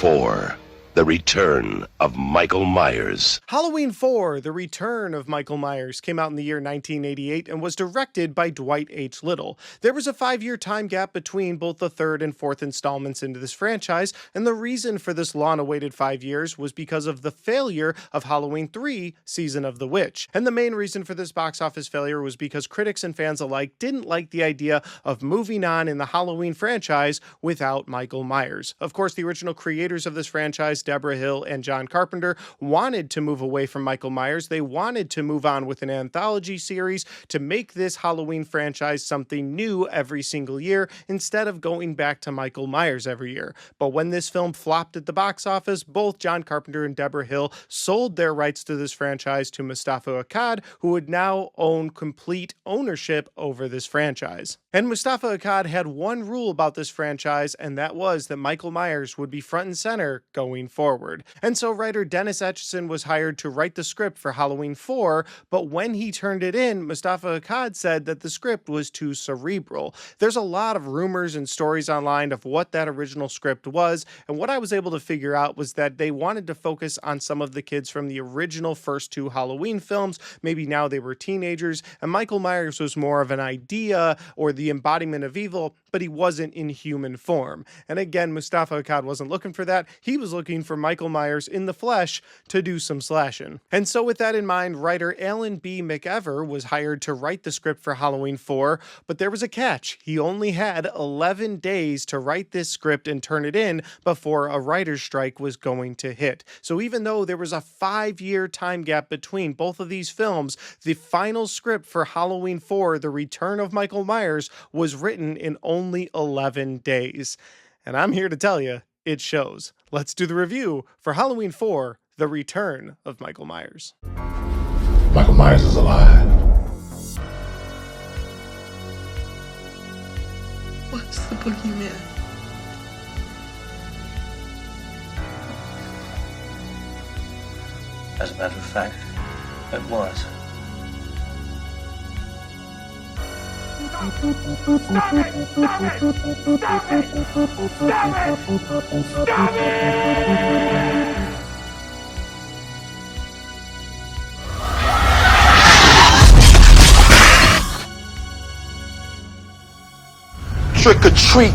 4, The Return of Michael Myers. Halloween 4, The Return of Michael Myers, came out in the year 1988 and was directed by Dwight H. Little. There was a 5-year time gap between both the third and fourth installments into this franchise, and the reason for this long-awaited 5 years was because of the failure of Halloween 3, Season of the Witch. And the main reason for this box office failure was because critics and fans alike didn't like the idea of moving on in the Halloween franchise without Michael Myers. Of course, the original creators of this franchise, Deborah Hill and John Carpenter, wanted to move away from Michael Myers. They wanted to move on with an anthology series to make this Halloween franchise something new every single year instead of going back to Michael Myers every year. But when this film flopped at the box office, both John Carpenter and Deborah Hill sold their rights to this franchise to Mustafa Akkad, who would now own complete ownership over this franchise. And Mustafa Akkad had one rule about this franchise, and that was that Michael Myers would be front and center going forward. And so writer Dennis Etchison was hired to write the script for Halloween 4, but when he turned it in, Mustafa Akkad said that the script was too cerebral. There's a lot of rumors and stories online of what that original script was, and what I was able to figure out was that they wanted to focus on some of the kids from the original first 2 Halloween films. Maybe now they were teenagers, and Michael Myers was more of an idea or the embodiment of evil, but he wasn't in human form. And again, Mustafa Akkad wasn't looking for that. He was looking for Michael Myers in the flesh to do some slashing. And so with that in mind, writer Alan B. McEver was hired to write the script for Halloween 4, but there was a catch. He only had 11 days to write this script and turn it in before a writer's strike was going to hit. So even though there was a 5-year time gap between both of these films, the final script for Halloween 4, The Return of Michael Myers, was written in only 11 days. And I'm here to tell you, it shows. Let's do the review for Halloween 4, The Return of Michael Myers. Michael Myers is alive. What's the boogeyman? As a matter of fact, it was. Stop it! Stop it! Stop it! Stop it! Stop it! Stop it! Trick or treat,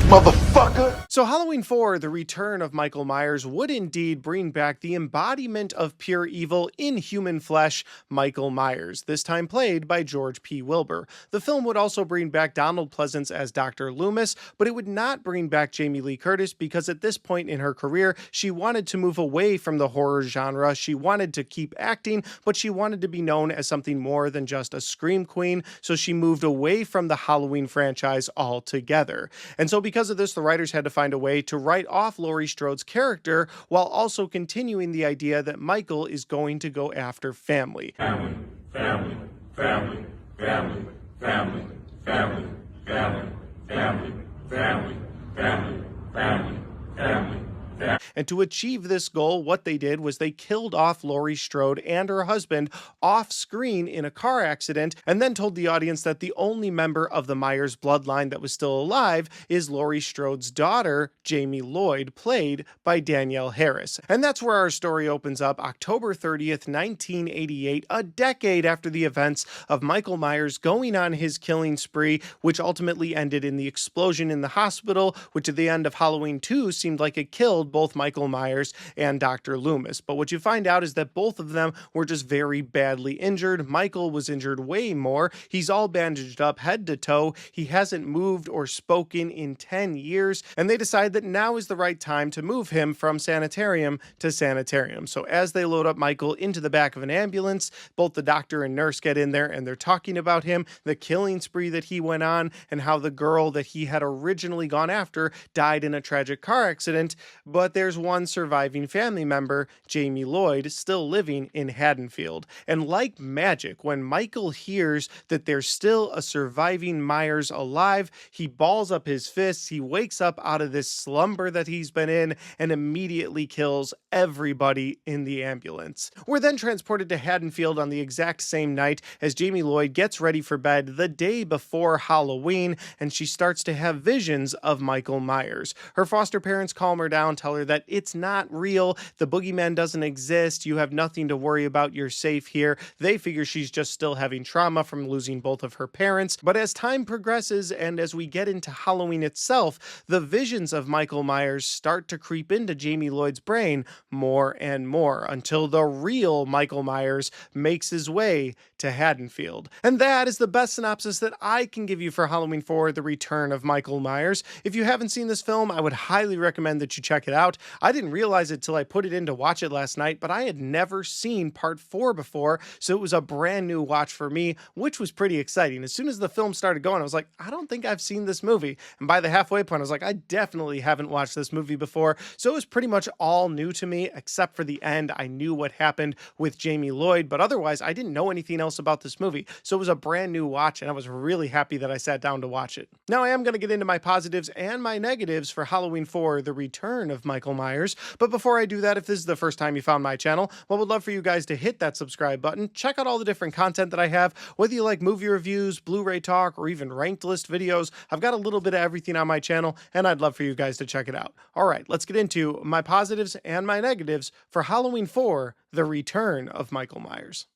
motherfucker. So Halloween 4, The Return of Michael Myers, would indeed bring back the embodiment of pure evil in human flesh, Michael Myers, this time played by George P. Wilbur. The film would also bring back Donald Pleasance as Dr. Loomis, but it would not bring back Jamie Lee Curtis because at this point in her career, she wanted to move away from the horror genre. She wanted to keep acting, but she wanted to be known as something more than just a scream queen, so she moved away from the Halloween franchise altogether. And so because of this, the writers had to find a way to write off Laurie Strode's character while also continuing the idea that Michael is going to go after family. Family, family, family, family, family, family, family, family, family, family, family, family. And to achieve this goal, what they did was they killed off Laurie Strode and her husband off screen in a car accident, and then told the audience that the only member of the Myers bloodline that was still alive is Laurie Strode's daughter, Jamie Lloyd, played by Danielle Harris. And that's where our story opens up, October 30th, 1988, a decade after the events of Michael Myers going on his killing spree, which ultimately ended in the explosion in the hospital, which at the end of Halloween 2 seemed like it killed both Michael Myers and Dr. Loomis. But what you find out is that both of them were just very badly injured. Michael was injured way more. He's all bandaged up head to toe. He hasn't moved or spoken in 10 years. And they decide that now is the right time to move him from sanitarium to sanitarium. So as they load up Michael into the back of an ambulance, both the doctor and nurse get in there and they're talking about him, the killing spree that he went on, and how the girl that he had originally gone after died in a tragic car accident. But there's there's one surviving family member, Jamie Lloyd, still living in Haddonfield. And like magic, when Michael hears that there's still a surviving Myers alive, he balls up his fists, he wakes up out of this slumber that he's been in, and immediately kills everybody in the ambulance. We're then transported to Haddonfield on the exact same night as Jamie Lloyd gets ready for bed the day before Halloween, and she starts to have visions of Michael Myers. Her foster parents calm her down, tell her that it's not real, the boogeyman doesn't exist, you have nothing to worry about, you're safe here. They figure she's just still having trauma from losing both of her parents. But as time progresses and as we get into Halloween itself, the visions of Michael Myers start to creep into Jamie Lloyd's brain more and more until the real Michael Myers makes his way to Haddonfield. And that is the best synopsis that I can give you for Halloween 4: The Return of Michael Myers. If you haven't seen this film, I would highly recommend that you check it out. I didn't realize it till I put it in to watch it last night, but I had never seen part 4 before, so it was a brand new watch for me, which was pretty exciting. As soon as the film started going, I was like, I don't think I've seen this movie. And by the halfway point, I was like, I definitely haven't watched this movie before. So it was pretty much all new to me, except for the end. I knew what happened with Jamie Lloyd, but otherwise I didn't know anything else about this movie. So it was a brand new watch, and I was really happy that I sat down to watch it. Now I am going to get into my positives and my negatives for Halloween 4: The Return of Michael Myers. But before I do that, if this is the first time you found my channel, well, I would love for you guys to hit that subscribe button. Check out all the different content that I have, whether you like movie reviews, Blu-ray talk, or even ranked list videos. I've got a little bit of everything on my channel, and I'd love for you guys to check it out. All right, let's get into my positives and my negatives for Halloween 4: The Return of Michael Myers.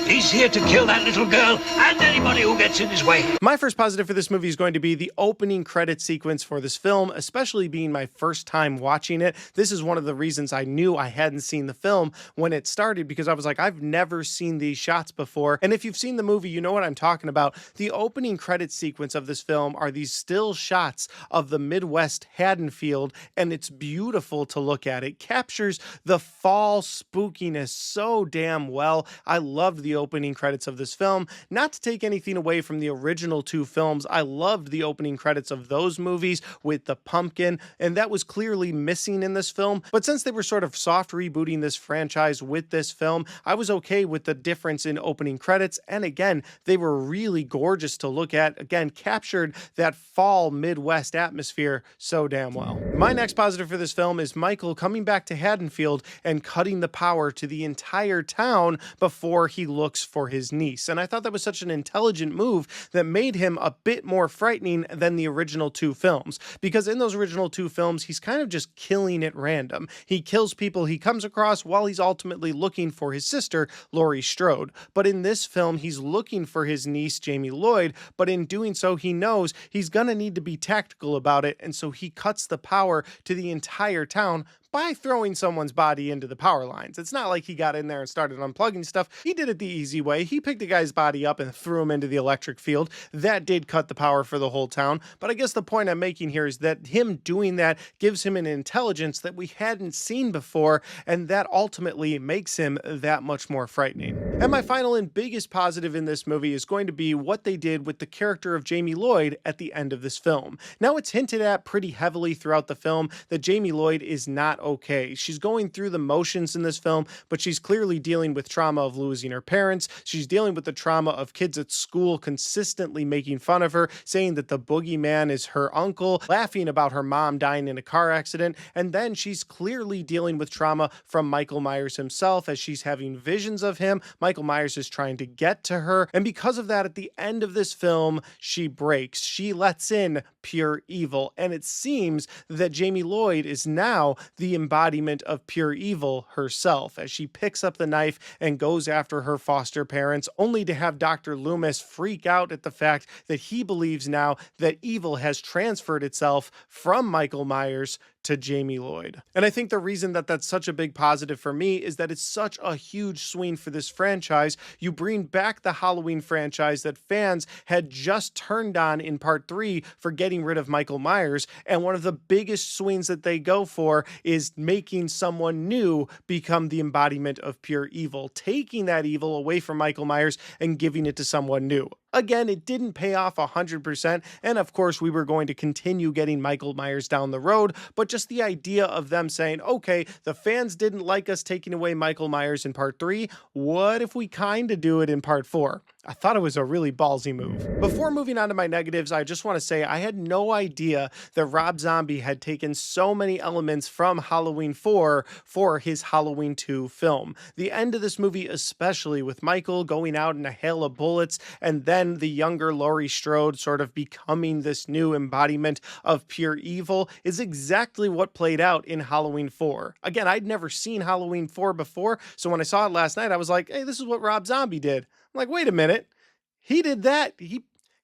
He's here to kill that little girl and anybody who gets in his way. My first positive for this movie is going to be the opening credit sequence for this film, especially being my first time watching it. This is one of the reasons I knew I hadn't seen the film when it started, because I was like, I've never seen these shots before. And if you've seen the movie, you know what I'm talking about. The opening credit sequence of this film are these still shots of the Midwest Haddonfield, and it's beautiful to look at. It captures the fall spookiness so damn well. I loved the opening credits of this film. Not to take anything away from the original 2 films, I loved the opening credits of those movies with the pumpkin, and that was clearly missing in this film. But since they were sort of soft rebooting this franchise with this film, I was okay with the difference in opening credits. And again, they were really gorgeous to look at. Again, captured that fall Midwest atmosphere so damn well. My next positive for this film is Michael coming back to Haddonfield and cutting the power to the entire town before he looks for his niece. And I thought that was such an intelligent move that made him a bit more frightening than the original 2 films. Because in those original 2 films, he's kind of just killing at random. He kills people he comes across while he's ultimately looking for his sister, Laurie Strode. But in this film, he's looking for his niece, Jamie Lloyd, but in doing so, he knows he's gonna need to be tactical about it, and so he cuts the power to the entire town by throwing someone's body into the power lines. It's not like he got in there and started unplugging stuff. He did it the easy way. He picked a guy's body up and threw him into the electric field. That did cut the power for the whole town. But I guess the point I'm making here is that him doing that gives him an intelligence that we hadn't seen before, and that ultimately makes him that much more frightening. And my final and biggest positive in this movie is going to be what they did with the character of Jamie Lloyd at the end of this film. Now, it's hinted at pretty heavily throughout the film that Jamie Lloyd is not okay. She's going through the motions in this film, but she's clearly dealing with trauma of losing her parents. She's dealing with the trauma of kids at school consistently making fun of her, saying that the boogeyman is her uncle, laughing about her mom dying in a car accident. And then she's clearly dealing with trauma from Michael Myers himself as she's having visions of him. Michael Myers is trying to get to her. And because of that, at the end of this film, she breaks. She lets in pure evil. And it seems that Jamie Lloyd is now the embodiment of pure evil herself, as she picks up the knife and goes after her foster parents, only to have Dr. Loomis freak out at the fact that he believes now that evil has transferred itself from Michael Myers to Jamie Lloyd. And I think the reason that that's such a big positive for me is that it's such a huge swing for this franchise. You bring back the Halloween franchise that fans had just turned on in part 3 for getting rid of Michael Myers, and one of the biggest swings that they go for is making someone new become the embodiment of pure evil, taking that evil away from Michael Myers and giving it to someone new. Again, it didn't pay off 100%, and of course, we were going to continue getting Michael Myers down the road, but just the idea of them saying, okay, the fans didn't like us taking away Michael Myers in part 3, what if we kind of do it in part 4? I thought it was a really ballsy move. Before moving on to my negatives, I just want to say I had no idea that Rob Zombie had taken so many elements from Halloween 4 for his Halloween 2 film. The end of this movie, especially with Michael going out in a hail of bullets, and then the younger Laurie Strode sort of becoming this new embodiment of pure evil, is exactly what played out in Halloween 4. Again, I'd never seen Halloween 4 before, so when I saw it last night, I was like, hey, this is what Rob Zombie did. I'm like, wait a minute. He did that.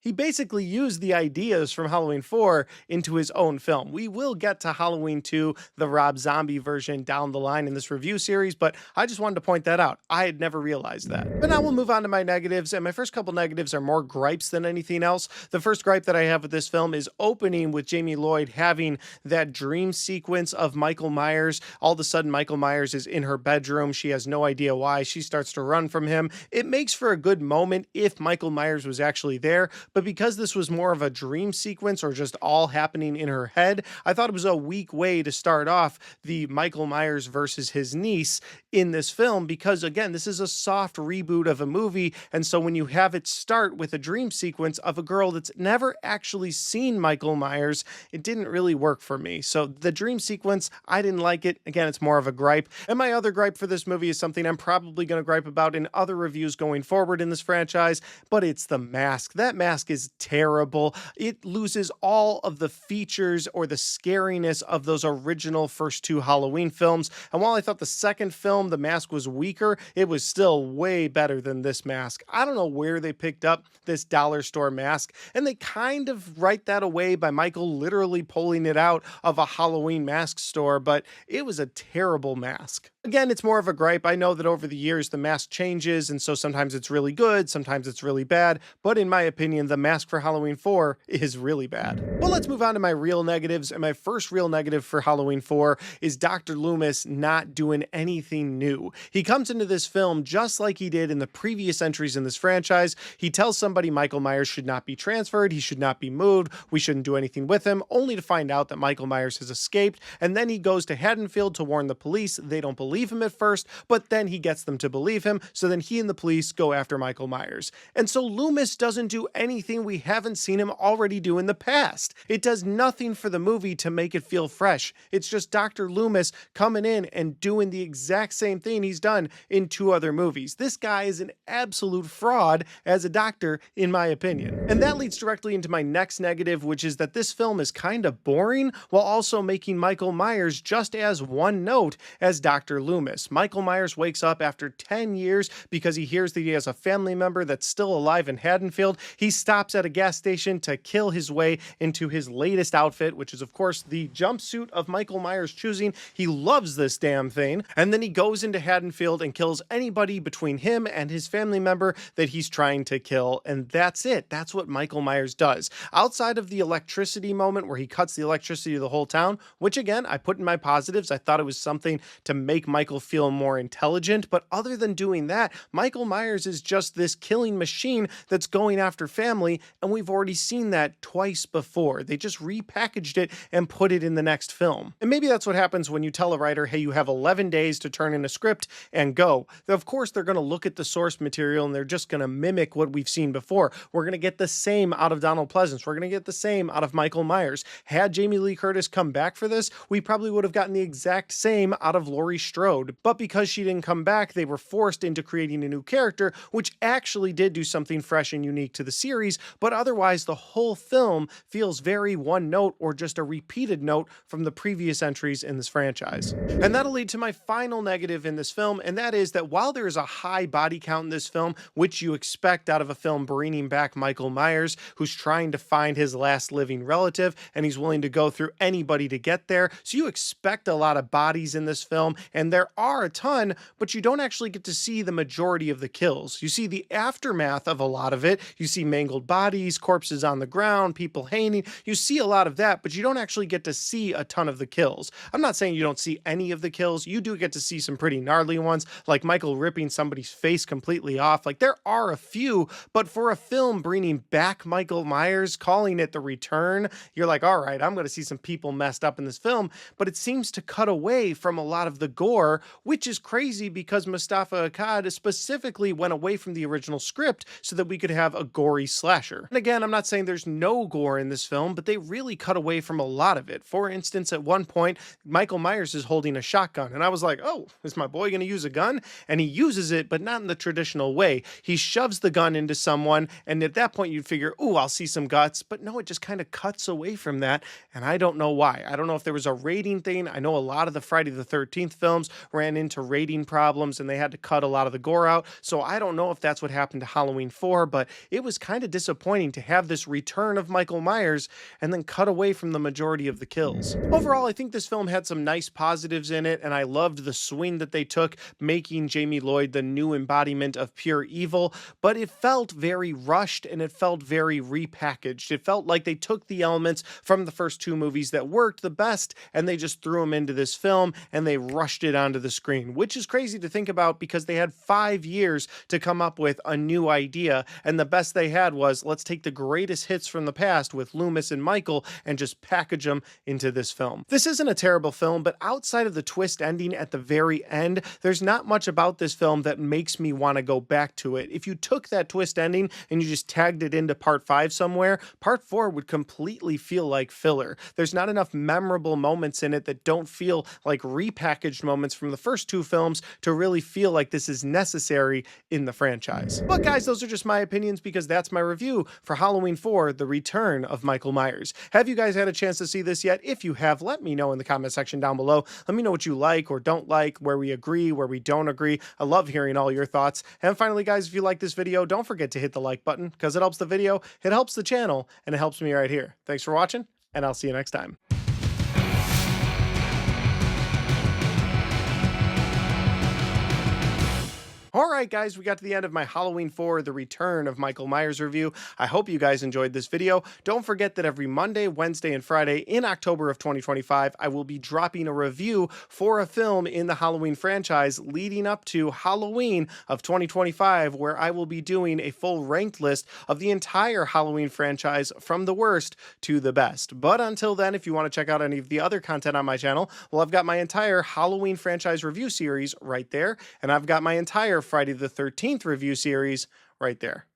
He basically used the ideas from Halloween 4 into his own film. We will get to Halloween 2, the Rob Zombie version, down the line in this review series, but I just wanted to point that out. I had never realized that. But now we'll move on to my negatives, and my first couple negatives are more gripes than anything else. The first gripe that I have with this film is opening with Jamie Lloyd having that dream sequence of Michael Myers. All of a sudden, Michael Myers is in her bedroom. She has no idea why. She starts to run from him. It makes for a good moment if Michael Myers was actually there, but because this was more of a dream sequence or just all happening in her head, I thought it was a weak way to start off the Michael Myers versus his niece in this film, because again, this is a soft reboot of a movie, and so when you have it start with a dream sequence of a girl that's never actually seen Michael Myers, it didn't really work for me. So the dream sequence, I didn't like it. Again, it's more of a gripe. And my other gripe for this movie is something I'm probably going to gripe about in other reviews going forward in this franchise, but it's the mask. That mask is terrible. It loses all of the features or the scariness of those original first two Halloween films. And while I thought the second film, the mask was weaker, it was still way better than this mask. I don't know where they picked up this dollar store mask, and they kind of write that away by Michael literally pulling it out of a Halloween mask store, but it was a terrible mask. Again, it's more of a gripe. I know that over the years the mask changes, and so sometimes it's really good, sometimes it's really bad, but in my opinion, the mask for Halloween 4 is really bad. Well, let's move on to my real negatives, and my first real negative for Halloween 4 is Dr. Loomis not doing anything new. He comes into this film just like he did in the previous entries in this franchise. He tells somebody Michael Myers should not be transferred, he should not be moved, we shouldn't do anything with him, only to find out that Michael Myers has escaped, and then he goes to Haddonfield to warn the police. They don't believe him at first, but then he gets them to believe him, so then he and the police go after Michael Myers. And so Loomis doesn't do anything we haven't seen him already do in the past. It does nothing for the movie to make it feel fresh. It's just Dr. Loomis coming in and doing the exact same thing he's done in two other movies. This guy is an absolute fraud as a doctor, in my opinion. And that leads directly into my next negative, which is that this film is kind of boring while also making Michael Myers just as one note as Dr. Loomis. Michael Myers wakes up after 10 years because he hears that he has a family member that's still alive in Haddonfield. He stops at a gas station to kill his way into his latest outfit, which is of course the jumpsuit of Michael Myers' choosing. He loves this damn thing. And then he goes into Haddonfield and kills anybody between him and his family member that he's trying to kill. And that's it. That's what Michael Myers does. Outside of the electricity moment where he cuts the electricity to the whole town, which again, I put in my positives. I thought it was something to make Michael feel more intelligent. But other than doing that, Michael Myers is just this killing machine that's going after family. And we've already seen that twice before. They just repackaged it and put it in the next film. And maybe that's what happens when you tell a writer, hey, you have 11 days to turn in a script and go. Of course, they're going to look at the source material and they're just going to mimic what we've seen before. We're going to get the same out of Donald Pleasance. We're going to get the same out of Michael Myers. Had Jamie Lee Curtis come back for this, we probably would have gotten the exact same out of Laurie Strode. But because she didn't come back, they were forced into creating a new character, which actually did do something fresh and unique to the series, but otherwise the whole film feels very one note or just a repeated note from the previous entries in this franchise. And that'll lead to my final negative in this film, and that is that while there is a high body count in this film, which you expect out of a film bringing back Michael Myers, who's trying to find his last living relative, and he's willing to go through anybody to get there, so you expect a lot of bodies in this film, and and there are a ton, but you don't actually get to see the majority of the kills. You see the aftermath of a lot of it. You see mangled bodies, corpses on the ground, people hanging. You see a lot of that, but you don't actually get to see a ton of the kills. I'm not saying you don't see any of the kills. You do get to see some pretty gnarly ones, like Michael ripping somebody's face completely off. Like, there are a few, but for a film bringing back Michael Myers, calling it The Return, you're like, all right, I'm going to see some people messed up in this film, but it seems to cut away from a lot of the gore, which is crazy because Mustafa Akkad specifically went away from the original script so that we could have a gory slasher. And again, I'm not saying there's no gore in this film, but they really cut away from a lot of it. For instance, at one point, Michael Myers is holding a shotgun, and I was like, oh, is my boy going to use a gun? And he uses it, but not in the traditional way. He shoves the gun into someone, and at that point you'd figure, ooh, I'll see some guts, but no, it just kind of cuts away from that, and I don't know why. I don't know if there was a rating thing. I know a lot of the Friday the 13th films ran into rating problems, and they had to cut a lot of the gore out, so I don't know if that's what happened to Halloween 4, but it was kind of disappointing to have this return of Michael Myers and then cut away from the majority of the kills. Overall, I think this film had some nice positives in it, and I loved the swing that they took, making Jamie Lloyd the new embodiment of pure evil, but it felt very rushed and it felt very repackaged. It felt like they took the elements from the first two movies that worked the best and they just threw them into this film and they rushed it onto the screen, which is crazy to think about because they had 5 years to come up with a new idea, and the best they had was, let's take the greatest hits from the past with Loomis and Michael and just package them into this film. This isn't a terrible film, but outside of the twist ending at the very end, there's not much about this film that makes me want to go back to it. If you took that twist ending and you just tagged it into part 5 somewhere, part 4 would completely feel like filler. There's not enough memorable moments in it that don't feel like repackaged moments from the first two films to really feel like this is necessary in the franchise. But guys, those are just my opinions because that's my review for Halloween 4, The Return of Michael Myers. Have you guys had a chance to see this yet? If you have, let me know in the comment section down below. Let me know what you like or don't like, where we agree, where we don't agree. I love hearing all your thoughts. And finally, guys, if you like this video, don't forget to hit the like button because it helps the video, it helps the channel, and it helps me right here. Thanks for watching, and I'll see you next time. Alright guys, we got to the end of my Halloween 4, The Return of Michael Myers review. I hope you guys enjoyed this video. Don't forget that every Monday, Wednesday, and Friday in October of 2025, I will be dropping a review for a film in the Halloween franchise leading up to Halloween of 2025, where I will be doing a full ranked list of the entire Halloween franchise from the worst to the best. But until then, if you want to check out any of the other content on my channel, well, I've got my entire Halloween franchise review series right there, and I've got my entire Friday the 13th review series right there.